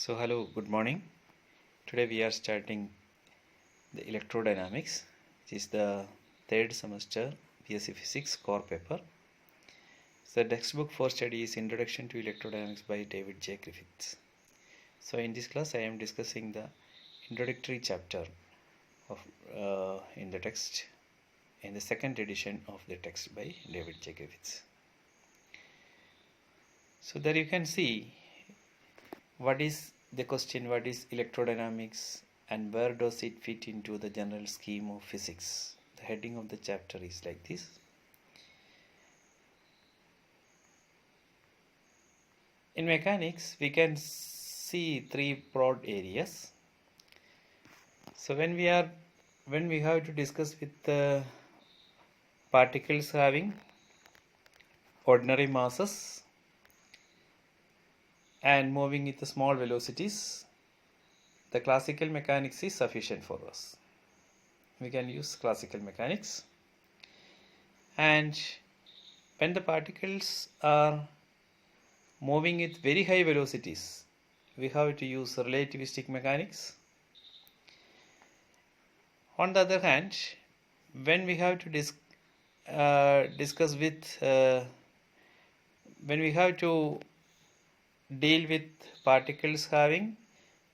So hello, good morning. Today we are starting the electrodynamics, which is the third semester BSc Physics core paper. So the textbook for study is Introduction to Electrodynamics by David J. Griffiths. So in this class I am discussing the introductory chapter of in the text in the second edition of the text by David J. Griffiths. So there you can see what is the question, what is electrodynamics and where does it fit into the general scheme of physics. The heading of the chapter is like this. In mechanics we can see three broad areas. So when we have to discuss with particles having ordinary masses and moving with the small velocities, the classical mechanics is sufficient for us. We can use classical mechanics. And when the particles are moving with very high velocities, we have to use relativistic mechanics. On the other hand, when we have to discuss with when we have to deal with particles having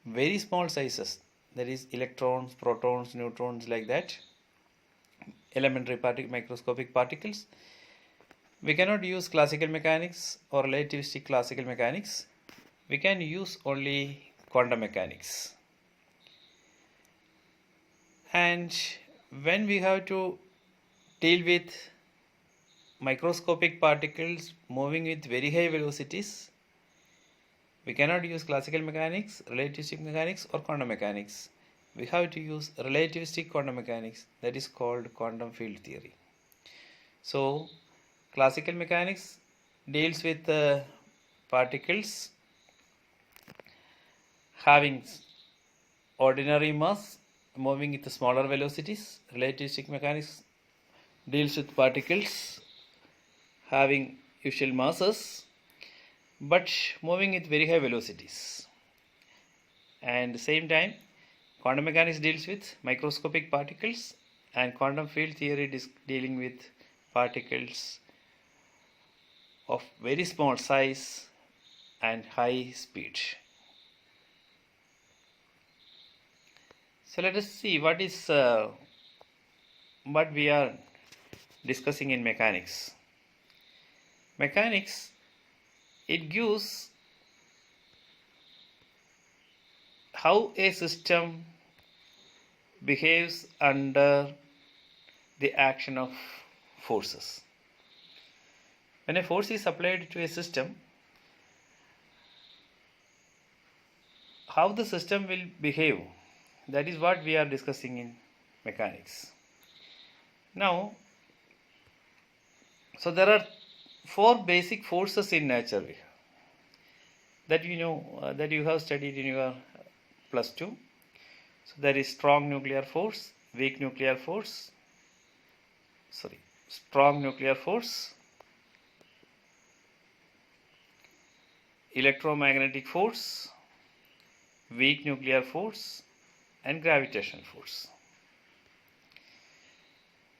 very small sizes, that is electrons, protons, neutrons, like that, elementary microscopic particles, we cannot use classical mechanics or relativistic classical mechanics. We can use only quantum mechanics. And when we have to deal with microscopic particles moving with very high velocities, we cannot use classical mechanics, relativistic mechanics or quantum mechanics. We have to use relativistic quantum mechanics, that is called quantum field theory. So classical mechanics deals with particles having ordinary mass moving with smaller velocities. Relativistic mechanics deals with particles having usual masses but moving with very high velocities. And at the same time, quantum mechanics deals with microscopic particles and quantum field theory is dealing with particles of very small size and high speed. So let us see what we are discussing in mechanics. Mechanics, it gives how a system behaves under the action of forces. When a force is applied to a system, how the system will behave, that is what we are discussing in mechanics. Now, so there are four basic forces in nature that you know, that you have studied in your +2. So there is strong nuclear force, weak nuclear force, strong nuclear force, electromagnetic force, weak nuclear force, and gravitational force.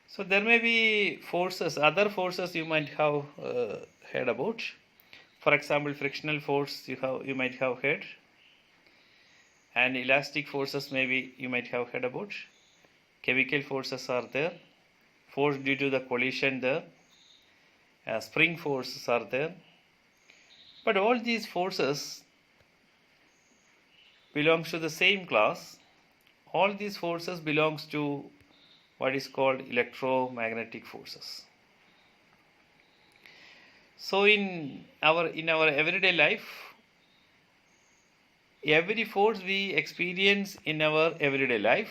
So there may be forces, other forces you might have heard about. For example, frictional force you might have heard, and elastic forces maybe you might have heard about. Chemical forces are there, force due to the collision there, spring forces are there. But all these forces belongs to the same class. All these forces belongs to what is called electromagnetic forces. So in our everyday life, every force we experience in our everyday life,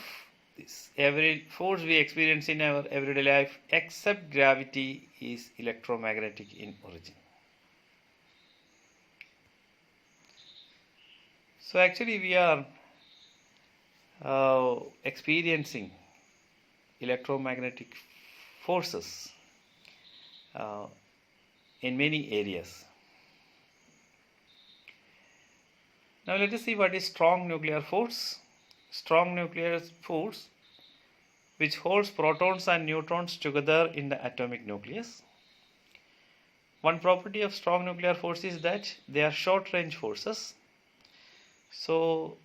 every force we experience in our everyday life except gravity is electromagnetic in origin. So actually we are experiencing electromagnetic forces in many areas. Now let us see what is strong nuclear force. Strong nuclear force which holds protons and neutrons together in the atomic nucleus. One property of strong nuclear force is that they are short range forces. So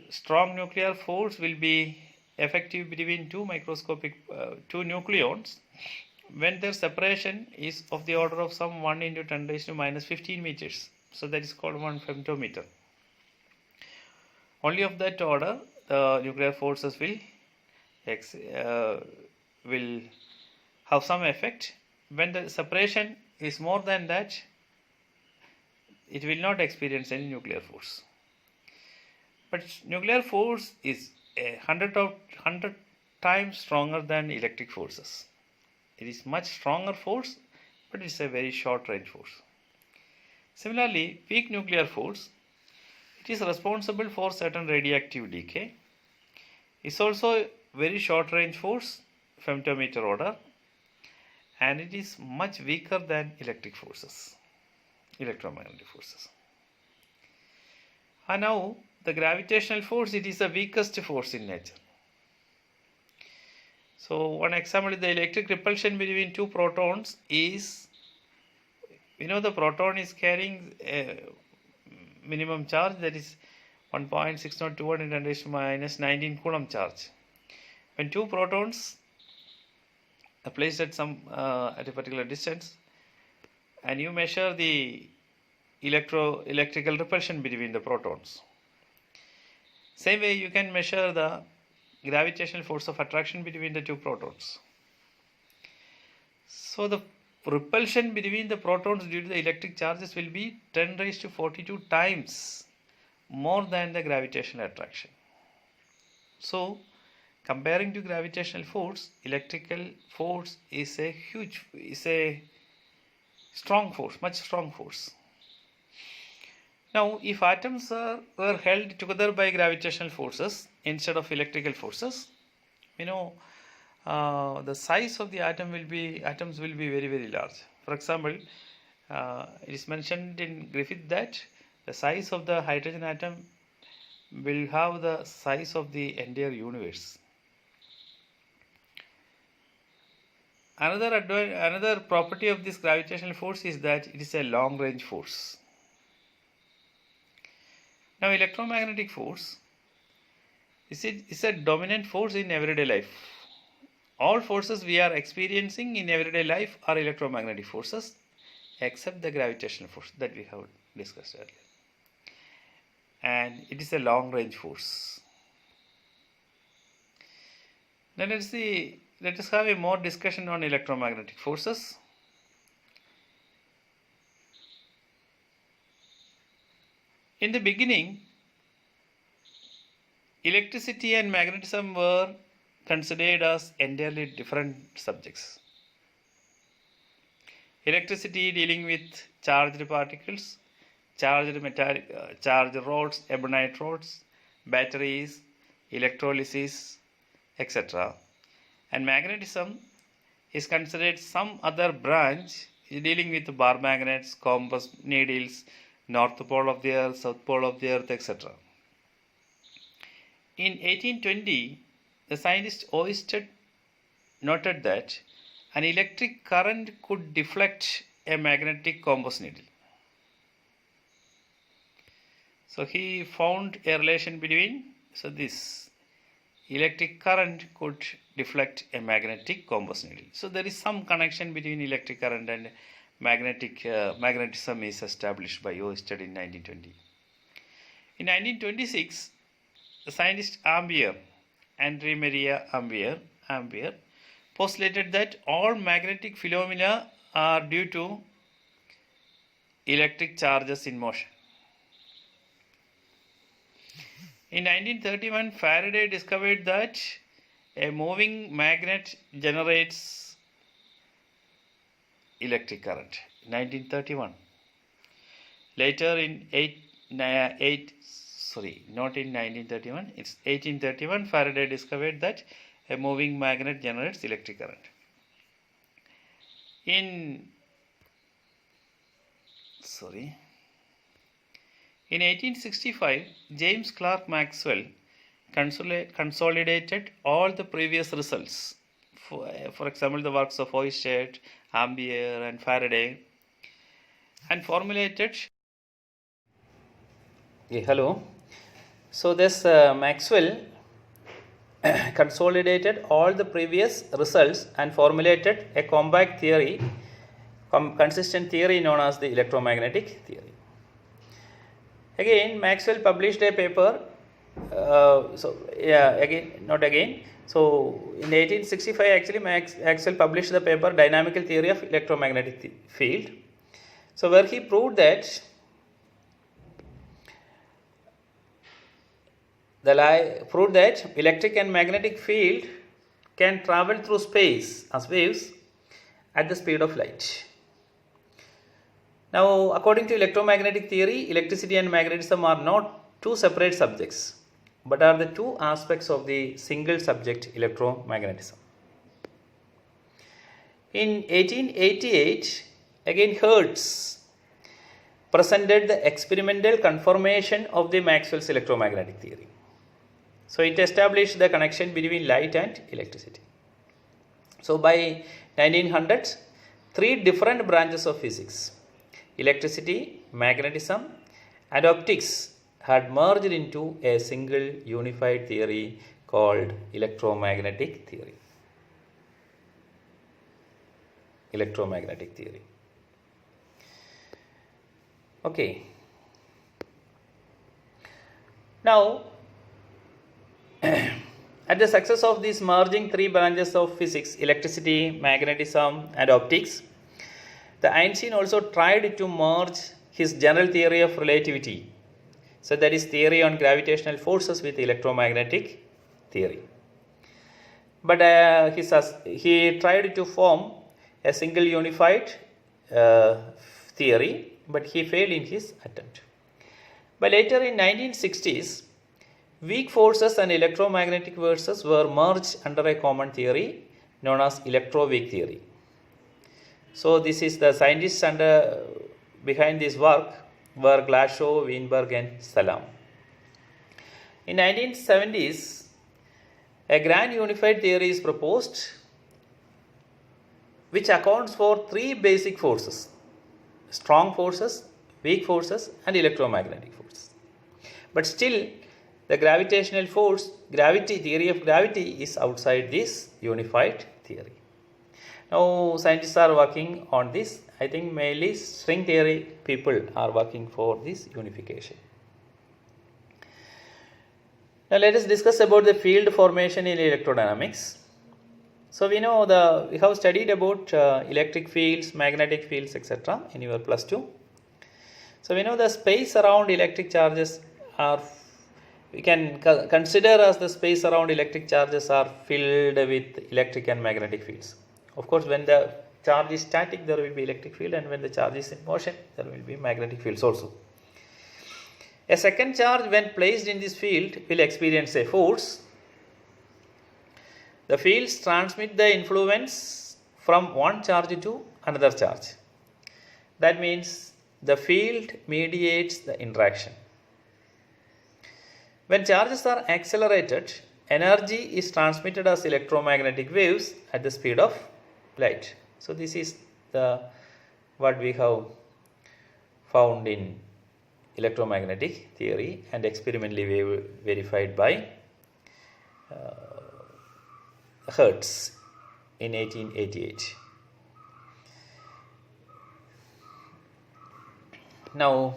strong nuclear force will be effective between two nucleons when their separation is of the order of some 1 into 10 raised to minus 15 meters. So that is called 1 femtometer. Only of that order the nuclear forces will have some effect. When the separation is more than that, it will not experience any nuclear force. But nuclear force is 100 times stronger than electric forces. It is much stronger force, but it is a very short range force. Similarly, weak nuclear force, it is responsible for certain radioactive decay. It is also very short range force, femtometer order, and it is much weaker than electromagnetic forces. And now the gravitational force, it is the weakest force in nature. So one example is the electric repulsion between two protons is, the proton is carrying a minimum charge, that is 1.6021 into 10 raised to minus 19 coulomb charge. When two protons are placed at a particular distance, and you measure the electrical repulsion between the protons. Same way you can measure the gravitational force of attraction between the two protons. So the repulsion between the protons due to the electric charges will be 10 raised to 42 times more than the gravitational attraction. So comparing to gravitational force, electrical force is a strong force, much strong force. Now, if atoms were held together by gravitational forces instead of electrical forces, the size of the atoms will be very, very large. For example, it is mentioned in Griffith that the size of the hydrogen atom will have the size of the entire universe. Another property of this gravitational force is that it is a long range force. Now, electromagnetic force is a dominant force in everyday life. All forces we are experiencing in everyday life are electromagnetic forces, except the gravitational force that we have discussed earlier. And it is a long range force. Now let us have a more discussion on electromagnetic forces. In the beginning, electricity and magnetism were considered as entirely different subjects. Electricity dealing with charged particles, charged rods, ebonite rods, batteries, electrolysis, etc. And magnetism is considered some other branch dealing with bar magnets, compass needles, North Pole of the Earth, South Pole of the Earth, etc. In 1820, the scientist Oersted noted that an electric current could deflect a magnetic compass needle. So he found a relation between, this electric current could deflect a magnetic compass needle. So there is some connection between electric current and magnetism is established by Oersted in 1920. In 1926, the scientist Andre Maria Ampere postulated that all magnetic phenomena are due to electric charges in motion. In 1931, Faraday discovered that a moving magnet generates electric current. 1931. Later in 1831, Faraday discovered that a moving magnet generates electric current. In In 1865, James Clerk Maxwell consolidated all the previous results. For example, the works of Oersted, Ampere, and Faraday, and formulated. Hello. So this Maxwell consolidated all the previous results and formulated a compact theory, consistent theory known as the electromagnetic theory. Again, Maxwell published a paper. So in 1865, actually, Maxwell published the paper Dynamical Theory of Electromagnetic Field. So where he proved that electric and magnetic field can travel through space as waves at the speed of light. Now, according to electromagnetic theory, electricity and magnetism are not two separate subjects, but are the two aspects of the single subject electromagnetism. In 1888, again Hertz presented the experimental confirmation of the Maxwell's electromagnetic theory. So it established the connection between light and electricity. So by 1900s, three different branches of physics, electricity, magnetism, and optics, had merged into a single unified theory called electromagnetic theory. Electromagnetic theory. Okay. Now, at the success of these merging three branches of physics, electricity, magnetism, and optics, the Einstein also tried to merge his general theory of relativity. So that is theory on gravitational forces with electromagnetic theory. But he tried to form a single unified theory, but he failed in his attempt. But later in 1960s, weak forces and electromagnetic forces were merged under a common theory known as electroweak theory. So this is the scientists behind this work were Glashow, Weinberg, and Salam. In 1970s, a grand unified theory is proposed which accounts for three basic forces: strong forces, weak forces, and electromagnetic forces. But still, the gravitational force, theory of gravity is outside this unified theory. Now, scientists are working on this. I think mainly string theory people are working for this unification. Now, let us discuss about the field formation in electrodynamics. So, we have studied about electric fields, magnetic fields, etc. in your plus 2. So, we know the space around electric charges we can consider as the space around electric charges are filled with electric and magnetic fields. Of course, when the charge is static, there will be electric field, and when the charge is in motion, there will be magnetic fields also. A second charge, when placed in this field, will experience a force. The fields transmit the influence from one charge to another charge. That means the field mediates the interaction. When charges are accelerated, energy is transmitted as electromagnetic waves at the speed of light. So this is what we have found in electromagnetic theory and experimentally verified by Hertz in 1888. Now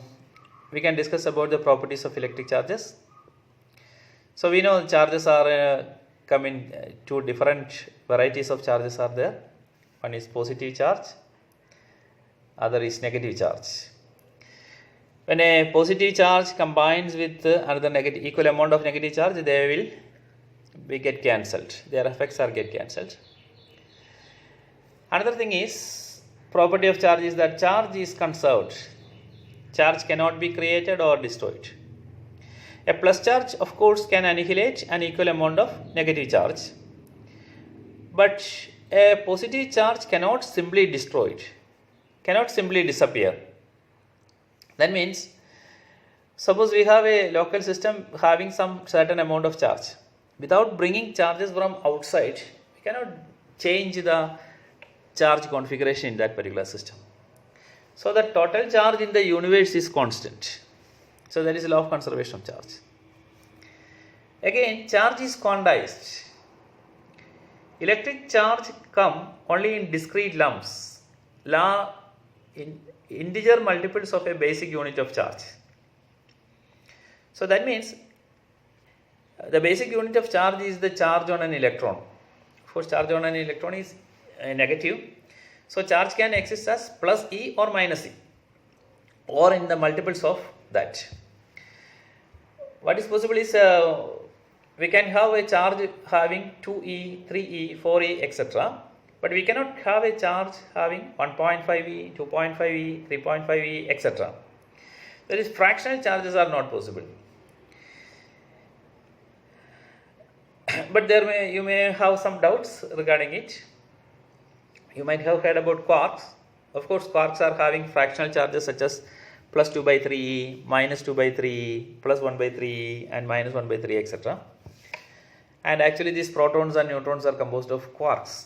we can discuss about the properties of electric charges. So we know charges are come in two different varieties of charges are there. One is positive charge, other is negative charge. When a positive charge combines with another equal amount of negative charge, they will get cancelled. Their effects are get cancelled. Another thing is, property of charge is that charge is conserved. Charge cannot be created or destroyed. A plus charge, of course, can annihilate an equal amount of negative charge. But a positive charge cannot simply destroy it, cannot simply disappear. That means Suppose we have a local system having some certain amount of charge. Without bringing charges from outside, we cannot change the charge configuration in that particular system. So the total charge in the universe is constant. So that is the law of conservation of charge. Again, charge is quantized. Electric charge come only in discrete lumps, in integer multiples of a basic unit of charge. So that means the basic unit of charge is the charge on an electron. Of course, charge on an electron is negative. So charge can exist as plus E or minus E, or in the multiples of that. What is possible is we can have a charge having 2E, 3E, 4E, etc. But we cannot have a charge having 1.5E, 2.5E, 3.5E, etc. That is, fractional charges are not possible. But you may have some doubts regarding it. You might have heard about quarks. Of course, quarks are having fractional charges such as plus 2 by 3, minus 2 by 3, plus 1 by 3, and minus 1 by 3, etc. And actually these protons and neutrons are composed of quarks.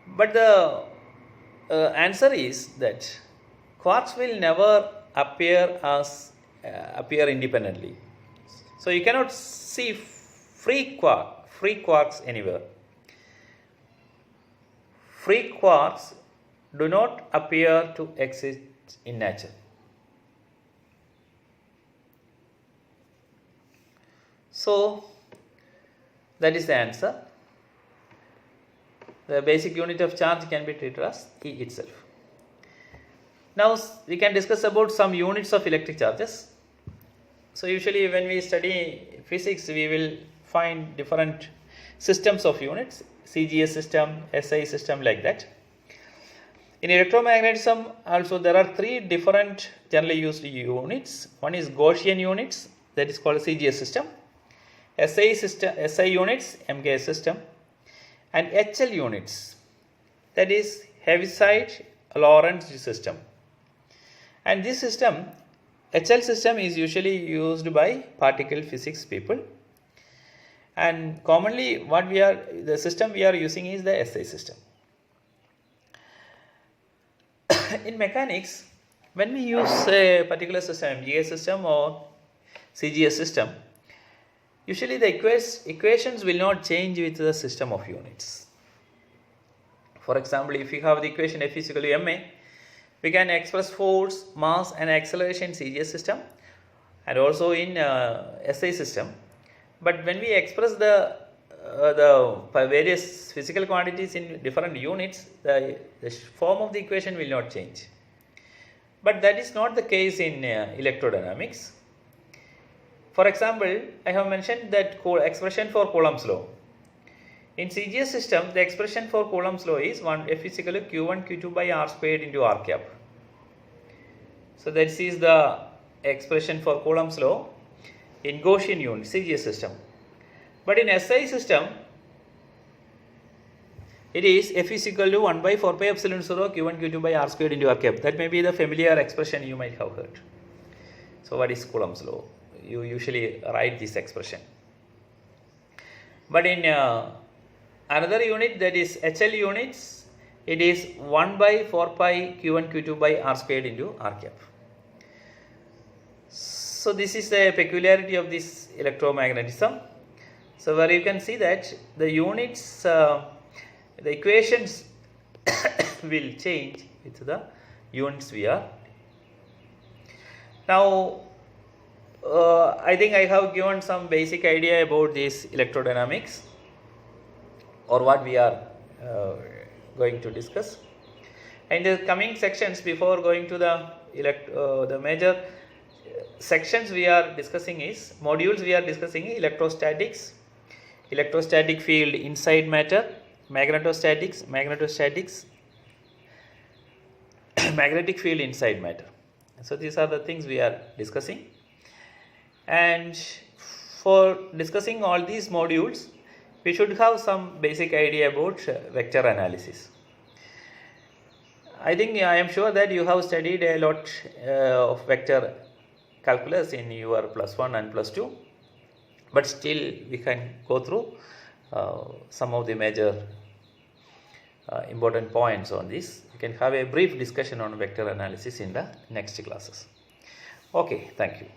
But the answer is that quarks will never appear independently. So you cannot see free quarks anywhere. Free quarks do not appear to exist in nature. So that is the answer. The basic unit of charge can be treated as E itself. Now we can discuss about some units of electric charges. So usually when we study physics, we will find different systems of units, CGS system, SI system, like that. In electromagnetism also there are three different generally used units. One is Gaussian units, that is called CGS system, SI units, MKS system, and HL units, that is Heaviside Lorentz system. And this system, HL system, is usually used by particle physics people, and commonly the system we are using is the SI system. In mechanics, when we use a particular system, MGS system or CGS system, usually the equations will not change with the system of units. For example, if you have the equation F is equal to ma, we can express force, mass and acceleration in CGS system and also in SI system. But when we express the various physical quantities in different units, the form of the equation will not change. But that is not the case in electrodynamics. For example, I have mentioned that expression for Coulomb's law. In CGS system, the expression for Coulomb's law is F is equal to Q1 Q2 by R squared into R cap. So this is the expression for Coulomb's law in Gaussian unit, CGS system. But in SI system, it is F is equal to 1 by 4 pi epsilon 0 Q1 Q2 by R squared into R cap. That may be the familiar expression you might have heard. So what is Coulomb's law? You usually write this expression. But in another unit, that is HL units, it is 1 by 4 pi Q1 Q2 by R squared into R cap. So this is the peculiarity of this electromagnetism. So where you can see that the units, the equations will change with the units we are. Now I think I have given some basic idea about this electrodynamics, or what we are going to discuss. In the coming sections, before going to the major sections we are discussing is modules, we are discussing electrostatics, electrostatic field inside matter, magnetostatics, magnetic field inside matter. So these are the things we are discussing. And for discussing all these modules, we should have some basic idea about vector analysis. I think I am sure that you have studied a lot of vector calculus in your +1 and +2, but still we can go through some of the major important points on this. We can have a brief discussion on vector analysis in the next classes. Okay, thank you.